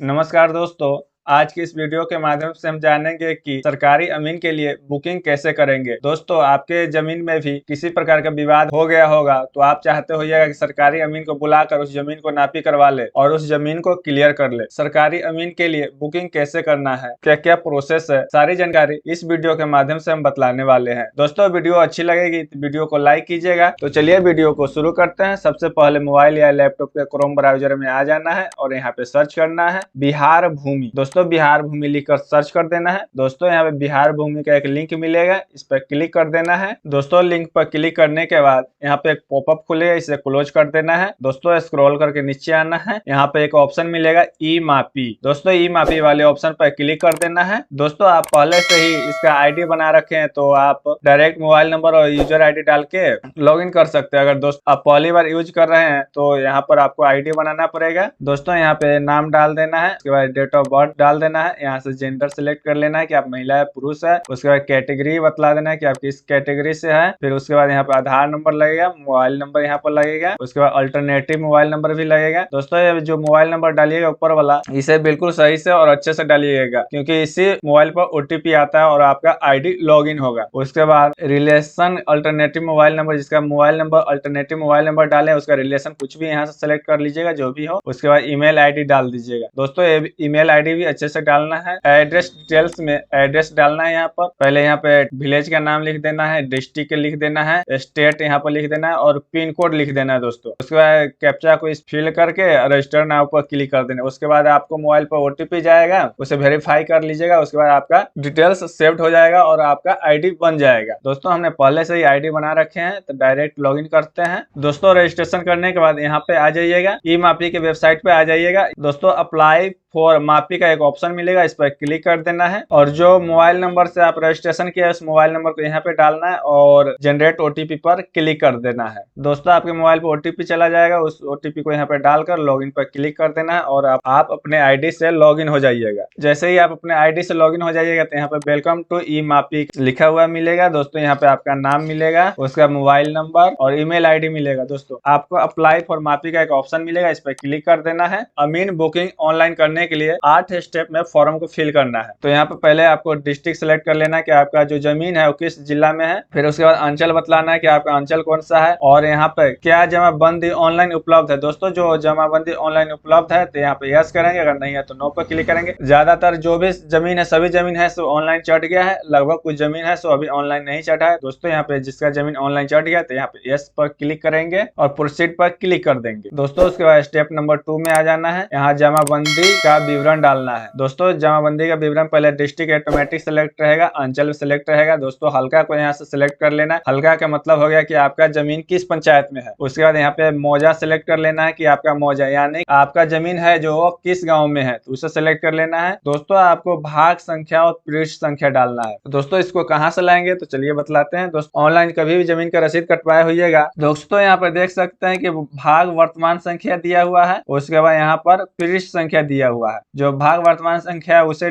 नमस्कार दोस्तों। आज की इस वीडियो के माध्यम से हम जानेंगे कि सरकारी अमीन के लिए बुकिंग कैसे करेंगे। दोस्तों, आपके जमीन में भी किसी प्रकार का विवाद हो गया होगा तो आप चाहते होइएगा कि सरकारी अमीन को बुलाकर उस जमीन को नापी करवा ले और उस जमीन को क्लियर कर ले। सरकारी अमीन के लिए बुकिंग कैसे करना है, क्या क्या प्रोसेस है, सारी जानकारी इस वीडियो के माध्यम से हम बतलाने वाले हैं। दोस्तों, वीडियो अच्छी लगेगी तो वीडियो को लाइक कीजिएगा। तो चलिए वीडियो को शुरू करते हैं। सबसे पहले मोबाइल या लैपटॉप के क्रोम ब्राउजर में आ जाना है और यहाँ पे सर्च करना है बिहार भूमि। दोस्तों, बिहार भूमि लिखकर सर्च कर देना है। दोस्तों, यहाँ पे बिहार भूमि का एक लिंक मिलेगा, इस पर क्लिक कर देना है। दोस्तों, लिंक पर क्लिक करने के बाद यहाँ पे एक पॉपअप खुलेगा, इसे क्लोज कर देना है। दोस्तों, स्क्रॉल करके नीचे आना है, यहाँ पे एक ऑप्शन मिलेगा ई मापी। दोस्तों, ई मापी वाले ऑप्शन पर क्लिक कर देना है। दोस्तों, आप पहले से ही इसका आईडी बना रखे हैं तो आप डायरेक्ट मोबाइल नंबर और यूजर आईडी डाल के लॉग इन कर सकते हैं। अगर दोस्त आप पहली बार यूज कर रहे हैं तो यहाँ पर आपको आईडी बनाना पड़ेगा। दोस्तों, यहाँ पे नाम डाल देना है, उसके बाद डेट ऑफ बर्थ डाल देना है। यहाँ से जेंडर सिलेक्ट कर लेना है कि आप महिला है पुरुष है। उसके बाद कैटेगरी बतला देना है कि आप किस कैटेगरी से है। फिर उसके बाद यहाँ पे आधार नंबर लगेगा, मोबाइल नंबर यहाँ पर लगेगा। उसके बाद अल्टरनेटिव मोबाइल नंबर भी लगेगा। दोस्तों, ये जो मोबाइल नंबर डालिएगा ऊपर वाला, इसे बिल्कुल सही से और अच्छे से डालिएगा क्योंकि इसी मोबाइल पर ओटीपी आता है और आपका आईडी लॉग इन होगा। उसके बाद रिलेशन अल्टरनेटिव मोबाइल नंबर, जिसका mobile number alternative mobile number डाले उसका रिलेशन कुछ भी यहाँ से सेलेक्ट कर लीजिएगा, जो भी हो। उसके बाद ईमेल आईडी डाल दीजिएगा। दोस्तों, ईमेल आईडी भी अच्छे से डालना है। एड्रेस डिटेल्स में एड्रेस डालना है। यहाँ पर पहले यहाँ पे विलेज का नाम लिख देना है, डिस्ट्रिक्ट लिख देना है, स्टेट यहाँ पर लिख देना है और पिन कोड लिख देना है। दोस्तों, उसके बाद कैप्चा को इस फिल करके रजिस्टर नाउ पर क्लिक कर देना है। उसके बाद आपको मोबाइल पर ओटीपी जाएगा, उसे वेरीफाई कर लीजिएगा। उसके बाद आपका डिटेल्स सेव्ड हो जाएगा और आपका आईडी बन जाएगा। दोस्तों, हमने पहले से ही आईडी बना रखे हैं तो डायरेक्ट लॉगिन करते हैं। दोस्तों, रजिस्ट्रेशन करने के बाद यहाँ पे आ जाइएगा, ई मापी के वेबसाइट पे आ जाइएगा। दोस्तों, अप्लाई फॉर मापी का एक ऑप्शन मिलेगा, इस पर क्लिक कर देना है और जो मोबाइल नंबर से आप रजिस्ट्रेशन किया है उस मोबाइल नंबर को यहाँ पे डालना है और जनरेट ओटीपी पर क्लिक कर देना है। दोस्तों, आपके मोबाइल पे ओटीपी चला जाएगा, उस ओटीपी को यहाँ पे डालकर लॉगिन पर क्लिक कर देना है और आप अपने आईडी से लॉगिन हो जाइएगा। जैसे ही आप अपने आईडी से लॉगिन हो जाइएगा तो यहाँ पे वेलकम टू ई मापी लिखा हुआ मिलेगा। दोस्तों, यहाँ पे आपका नाम मिलेगा, उसका मोबाइल नंबर और ईमेल आईडी मिलेगा। दोस्तों, आपको अप्लाई फॉर मापी का एक ऑप्शन मिलेगा, इस पर क्लिक कर देना है। अमीन बुकिंग ऑनलाइन करने के लिए 8 स्टेप में फॉर्म को फिल करना है। तो यहाँ पे पहले आपको डिस्ट्रिक्ट सेलेक्ट कर लेना है कि आपका जो जमीन है वो किस जिला में है। फिर उसके बाद अंचल बतलाना है कि आपका अंचल कौन सा है और यहाँ पे क्या जमाबंदी ऑनलाइन उपलब्ध है। दोस्तों, जो जमाबंदी ऑनलाइन उपलब्ध है तो यहाँ पे यस करेंगे, अगर नहीं है तो नो पर क्लिक करेंगे। ज्यादातर जो भी जमीन है, सभी जमीन है सो ऑनलाइन चढ़ गया है, लगभग कुछ जमीन है सो अभी ऑनलाइन नहीं चढ़ा है। दोस्तों, यहाँ पे जिसका जमीन ऑनलाइन चढ़ गया तो यहाँ पे यस पर क्लिक करेंगे और प्रोसीड पर क्लिक कर देंगे। दोस्तों, उसके बाद स्टेप नंबर 2 में आ जाना है, यहाँ जमाबंदी का विवरण डालना है। दोस्तों, जमाबंदी का विवरण पहले डिस्ट्रिक्ट ऑटोमेटिक सेलेक्ट रहेगा, अंचल सेलेक्ट रहेगा। दोस्तों, हल्का को यहाँ से सिलेक्ट कर लेना है। हल्का का मतलब हो गया कि आपका जमीन किस पंचायत में है। उसके बाद यहाँ पे मौजा सेलेक्ट कर लेना है कि आपका मौजा यानी आपका जमीन है जो किस गाँव में है, तो उसे सेलेक्ट कर लेना है। दोस्तों, आपको भाग संख्या और पृष्ठ संख्या डालना है। तो दोस्तों, इसको कहाँ से लाएंगे तो चलिए बतलाते हैं। दोस्तों, ऑनलाइन कभी भी जमीन का रसीद कटवाए होइएगा। दोस्तों, यहाँ पर देख सकते हैं कि भाग वर्तमान संख्या दिया हुआ है, उसके बाद यहाँ पर पृष्ठ संख्या दिया हुआ है। जो भाग वर्तमान संख्या है उसे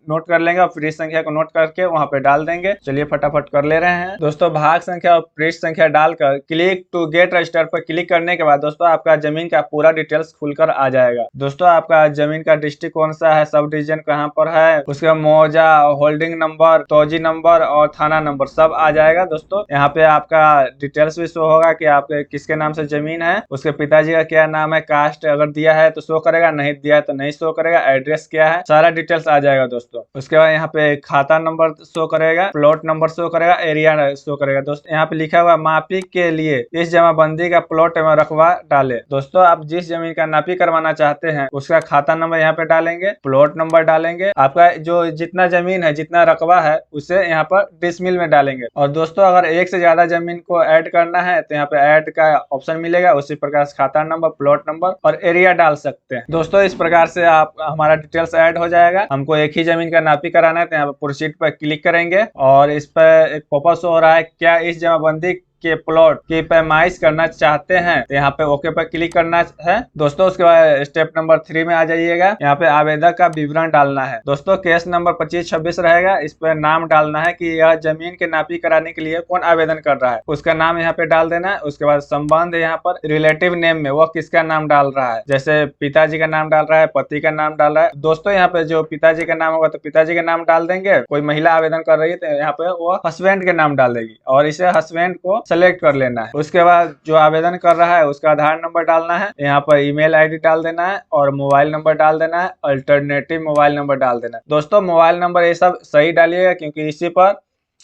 नोट कर लेंगे और पृष्ठ संख्या को नोट करके वहां पे डाल देंगे। चलिए फटाफट कर ले रहे हैं। दोस्तों, भाग संख्या और पृष्ठ संख्या डालकर क्लिक टू गेट रजिस्टर पर क्लिक करने के बाद दोस्तों आपका जमीन का पूरा डिटेल्स खुलकर आ जाएगा। दोस्तों, आपका जमीन का डिस्ट्रिक्ट कौन सा है, सब डिवीजन कहाँ पर है, उसका मौजा, होल्डिंग नंबर, तौजी नंबर और थाना नंबर सब आ जाएगा। दोस्तों, यहाँ पे आपका डिटेल्स भी शो होगा कि आपके किसके नाम से जमीन है, उसके पिताजी का क्या नाम है, कास्ट अगर दिया है तो शो करेगा, नहीं दिया है तो नहीं शो करेगा, एड्रेस क्या है, सारा डिटेल्स आ जाएगा। दोस्तों, उसके बाद यहाँ पे खाता नंबर शो करेगा, प्लॉट नंबर शो करेगा, एरिया शो करेगा। दोस्तों, यहाँ पे लिखा हुआ मापी के लिए इस जमाबंदी का प्लॉट एवं रकबा डाले। दोस्तों, आप जिस जमीन का नापी करवाना चाहते हैं उसका खाता नंबर यहाँ पे डालेंगे, प्लॉट नंबर डालेंगे, आपका जो जितना जमीन है, जितना रकबा है उसे यहाँ पर डिसमिल में डालेंगे। और दोस्तों, अगर एक से ज्यादा जमीन को ऐड करना है तो यहाँ पे ऐड का ऑप्शन मिलेगा, उसी प्रकार से खाता नंबर, प्लॉट नंबर और एरिया डाल सकते हैं। दोस्तों, इस प्रकार से आप हमारा डिटेल्स ऐड हो जाएगा। हमको एक ही जमीन का नापी कराना है तो यहाँ पे प्रोसीड पर क्लिक करेंगे और इस पर एक पॉपअप शो हो रहा है, क्या इस जमाबंदी के प्लॉट की पैमाइश करना चाहते हैं तो यहाँ पे ओके पर क्लिक करना है दोस्तों। उसके बाद स्टेप नंबर 3 में आ जाइएगा। यहाँ पे आवेदक का विवरण डालना है दोस्तों। केस नंबर 2526 रहेगा, इस पर नाम डालना है कि यह जमीन के नापी कराने के लिए कौन आवेदन कर रहा है, उसका नाम यहाँ पे डाल देना है। उसके बाद संबंध यहाँ पर रिलेटिव नेम में वो किसका नाम डाल रहा है, जैसे पिताजी का नाम डाल रहा है, पति का नाम डाल रहा है दोस्तों। यहाँ पे जो पिताजी का नाम होगा तो पिताजी का नाम डाल देंगे। कोई महिला आवेदन कर रही है तो यहाँ पे वो हस्बैंड के नाम डाल देगी और इसे हस्बैंड को सेलेक्ट कर लेना है। उसके बाद जो आवेदन कर रहा है उसका आधार नंबर डालना है, यहाँ पर ईमेल आईडी डाल देना है और मोबाइल नंबर डाल देना है, अल्टरनेटिव मोबाइल नंबर डाल देना है दोस्तों। मोबाइल नंबर ये सब सही डालिएगा क्योंकि इसी पर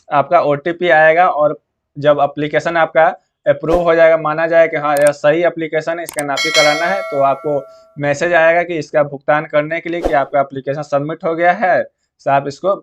आपका OTP आएगा और जब एप्लीकेशन आपका अप्रूव हो जाएगा, माना जाए कि हाँ यह सही एप्लीकेशन है, इसका नापी कराना है, तो आपको मैसेज आएगा कि इसका भुगतान करने के लिए कि आपका एप्लीकेशन सबमिट हो गया है, तो आप इसको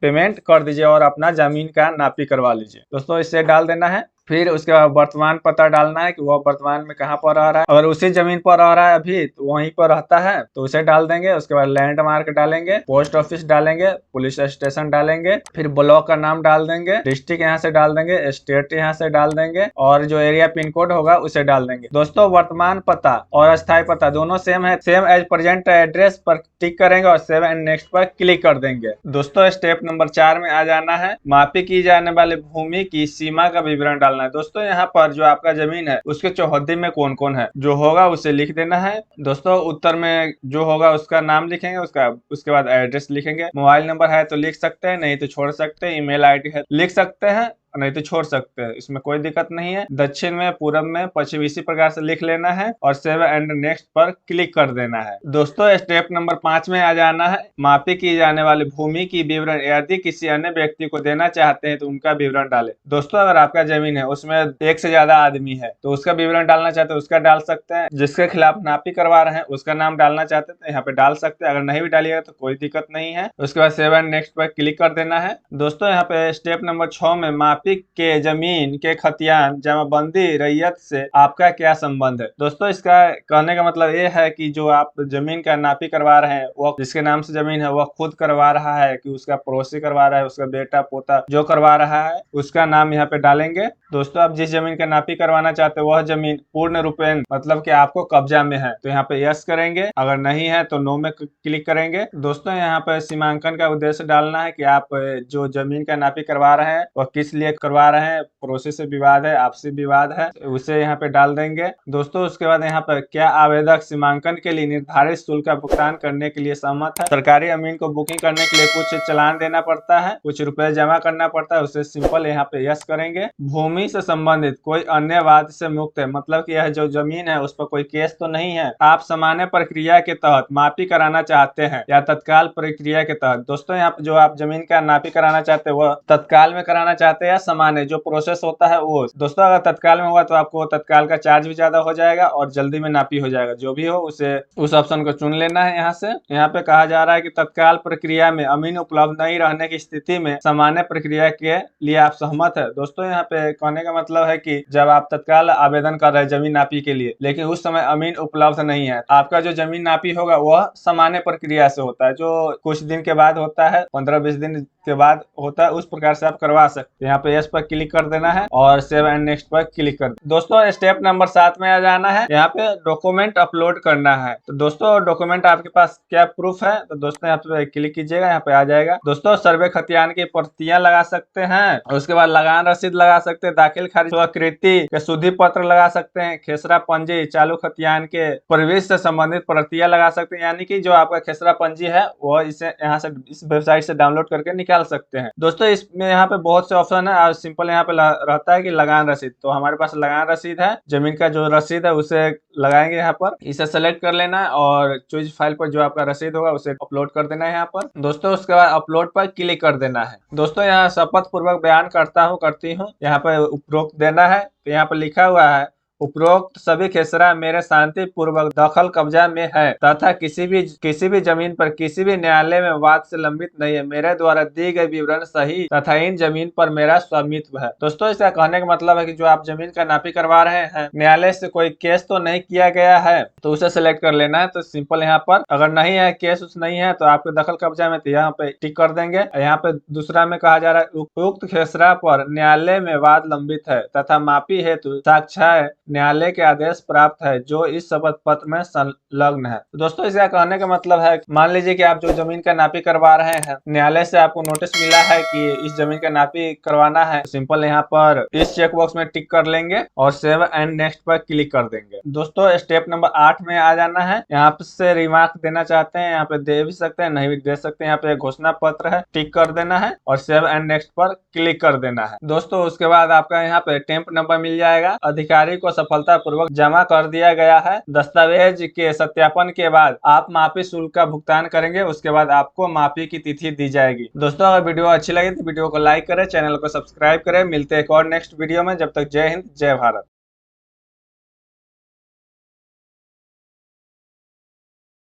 पेमेंट कर दीजिए और अपना जमीन का नापी करवा लीजिए दोस्तों। इसे डाल देना है। फिर उसके बाद वर्तमान पता डालना है कि वह वर्तमान में कहाँ पर रह रहा है। अगर उसी जमीन पर रह रहा है अभी तो वहीं पर रहता है तो उसे डाल देंगे। उसके बाद लैंडमार्क डालेंगे, पोस्ट ऑफिस डालेंगे, पुलिस स्टेशन डालेंगे, फिर ब्लॉक का नाम डाल देंगे, डिस्ट्रिक्ट यहाँ से डाल देंगे, स्टेट यहाँ से डाल देंगे और जो एरिया पिन कोड होगा उसे डाल देंगे दोस्तों। वर्तमान पता और अस्थायी पता दोनों सेम है, सेम एज प्रेजेंट एड्रेस पर टिक करेंगे और सेव एंड नेक्स्ट पर क्लिक कर देंगे दोस्तों। स्टेप नंबर 4 में आ जाना है। मापी की जाने वाली भूमि की सीमा का विवरण डालना है दोस्तों। यहाँ पर जो आपका जमीन है उसके चौहद्दी में कौन कौन है जो होगा उसे लिख देना है दोस्तों। उत्तर में जो होगा उसका नाम लिखेंगे, उसके बाद एड्रेस लिखेंगे। मोबाइल नंबर है तो लिख सकते हैं, नहीं तो छोड़ सकते हैं। ईमेल आईडी है लिख सकते हैं, नहीं तो छोड़ सकते हैं, इसमें कोई दिक्कत नहीं है। दक्षिण में, पूरब में, पश्चिम इसी प्रकार से लिख लेना है और सेव एंड नेक्स्ट पर क्लिक कर देना है दोस्तों। स्टेप नंबर 5 में आ जाना है। मापी की जाने वाली भूमि की विवरण यदि किसी अन्य व्यक्ति को देना चाहते हैं तो उनका विवरण डालें दोस्तों। अगर आपका जमीन है उसमें एक से ज्यादा आदमी है तो उसका विवरण डालना चाहते हैं उसका डाल सकते हैं। जिसके खिलाफ नापी करवा रहे हैं उसका नाम डालना चाहते हैं तो यहाँ पे डाल सकते हैं। अगर नहीं भी डालिएगा तो कोई दिक्कत नहीं है। उसके बाद सेव एंड नेक्स्ट पर क्लिक कर देना है दोस्तों। यहाँ पे स्टेप नंबर 6 में मापी के जमीन के खतियान जमाबंदी रैयत से आपका क्या संबंध है दोस्तों। इसका कहने का मतलब ये है कि जो आप जमीन का नापी करवा रहे हैं वह जिसके नाम से जमीन है वह खुद करवा रहा है कि उसका पड़ोसी करवा रहा है, उसका बेटा पोता जो करवा रहा है उसका नाम यहाँ पे डालेंगे दोस्तों। आप जिस जमीन का नापी करवाना चाहते हैं वह जमीन पूर्ण रूपेण मतलब कि आपको कब्जा में है तो यहाँ पे यस करेंगे, अगर नहीं है तो नो में क्लिक करेंगे दोस्तों। यहाँ पे सीमांकन का उद्देश्य डालना है कि आप जो जमीन का नापी करवा रहे हैं वह किस लिए करवा रहे हैं, पड़ोसी से विवाद है, आपसी विवाद है, उसे यहाँ पे डाल देंगे दोस्तों। उसके बाद यहाँ पर क्या आवेदक सीमांकन के लिए निर्धारित शुल्क का भुगतान करने के लिए सहमत है। सरकारी अमीन को बुकिंग करने के लिए कुछ चालान देना पड़ता है, कुछ रुपए जमा करना पड़ता है, उसे सिंपल यहाँ पे यस करेंगे। भूमि से संबंधित कोई अन्य वाद से मुक्त है, मतलब कि यह जो जमीन है उस पर कोई केस तो नहीं है। आप सामान्य प्रक्रिया के तहत मापी कराना चाहते हैं या तत्काल प्रक्रिया के तहत दोस्तों। यहाँ पे जो आप जमीन का नापी कराना चाहते हैं वह तत्काल में कराना चाहते हैं या सामान्य जो प्रोसेस होता है वो दोस्तों। अगर तत्काल में होगा तो आपको तत्काल का चार्ज भी ज्यादा हो जाएगा और जल्दी में नापी हो जाएगा। जो भी हो उसे उस ऑप्शन को चुन लेना है। यहाँ से यहाँ पे कहा जा रहा है कि तत्काल प्रक्रिया में अमीन उपलब्ध नहीं रहने की स्थिति में सामान्य प्रक्रिया के लिए आप सहमत है दोस्तों। यहाँ पे कहने का मतलब है कि जब आप तत्काल आवेदन कर रहे हैं जमीन नापी के लिए लेकिन उस समय अमीन उपलब्ध नहीं है, आपका जो जमीन नापी होगा वह सामान्य प्रक्रिया से होता है जो कुछ दिन के बाद होता है, 15-20 दिन के बाद होता है, उस प्रकार से आप करवा सकते हैं। यहाँ पे यस पर क्लिक कर देना है और सेव एंड नेक्स्ट पर क्लिक कर दोस्तों। स्टेप नंबर 7 में आ जाना है। यहाँ पे डॉक्यूमेंट अपलोड करना है तो दोस्तों डॉक्यूमेंट आपके पास क्या प्रूफ है तो दोस्तों यहाँ पे क्लिक कीजिएगा, यहाँ पे आ जाएगा दोस्तों। सर्वे खतियान की प्रतियां लगा सकते हैं, उसके बाद लगान रसीद लगा सकते हैं, दाखिल खारिज स्वीकृति के शुद्धि पत्र लगा सकते हैं, खेसरा पंजी चालू खतियान के प्रवेश से संबंधित प्रतियां लगा सकते हैं। यानी कि जो आपका खेसरा पंजी है वो इसे यहाँ से इस वेबसाइट से डाउनलोड करके निकाल सकते हैं दोस्तों। इसमें यहाँ पे बहुत से ऑप्शन है और सिंपल यहाँ पे रहता है कि लगान रसीद, तो हमारे पास लगान रसीद है, जमीन का जो रसीद है उसे लगाएंगे यहाँ पर, इसे सेलेक्ट कर लेना है और चूज फाइल पर जो आपका रसीद होगा उसे अपलोड कर देना है यहाँ पर दोस्तों। उसके बाद अपलोड पर क्लिक कर देना है दोस्तों। यहाँ शपथ पूर्वक बयान करता हूँ करती हूँ यहाँ पे उपरोक्त देना है तो यहाँ पर लिखा हुआ है उपरोक्त सभी खेसरा मेरे शांति पूर्वक दखल कब्जा में है तथा किसी भी जमीन पर किसी भी न्यायालय में वाद से लंबित नहीं है। मेरे द्वारा दी गई विवरण सही तथा इन जमीन पर मेरा स्वामित्व है। दोस्तों, इसका कहने का मतलब है कि जो आप जमीन का नापी करवा रहे हैं, न्यायालय से कोई केस तो नहीं किया गया है, तो उसे सिलेक्ट कर लेना है। तो सिंपल यहाँ पर अगर नहीं है, केस उस नहीं है, तो आपके दखल कब्जा में, तो यहाँ पे टिक कर देंगे। यहाँ पे दूसरा में कहा जा रहा है उक्त खेसरा पर न्यायालय में वाद लंबित है तथा मापी हेतु साक्ष्य न्यायालय के आदेश प्राप्त है जो इस शपथ पत्र में संलग्न है। तो दोस्तों, इसका कहने का मतलब है, मान लीजिए कि आप जो जमीन का नापी करवा रहे हैं, न्यायालय से आपको नोटिस मिला है कि इस जमीन का नापी करवाना है, सिंपल यहाँ पर इस चेक बॉक्स में टिक कर लेंगे और सेव एंड नेक्स्ट पर क्लिक कर देंगे। दोस्तों, स्टेप नंबर 8 में आ जाना है। यहाँ से रिमार्क देना चाहते हैं, यहाँ पे दे भी सकते हैं, नहीं भी दे सकते हैं। यहाँ पे घोषणा पत्र है, टिक कर देना है और सेव एंड नेक्स्ट पर क्लिक कर देना है। दोस्तों, उसके बाद आपका यहाँ पे टेम्प नंबर मिल जाएगा। अधिकारी को सफलतापूर्वक जमा कर दिया गया है। दस्तावेज के सत्यापन के बाद आप मापी शुल्क का भुगतान करेंगे, उसके बाद आपको मापी की तिथि दी जाएगी। दोस्तों, अगर वीडियो अच्छी लगी तो वीडियो को लाइक करें, चैनल को सब्सक्राइब करें। मिलते हैं एक और नेक्स्ट वीडियो में। जब तक जय हिंद, जय भारत।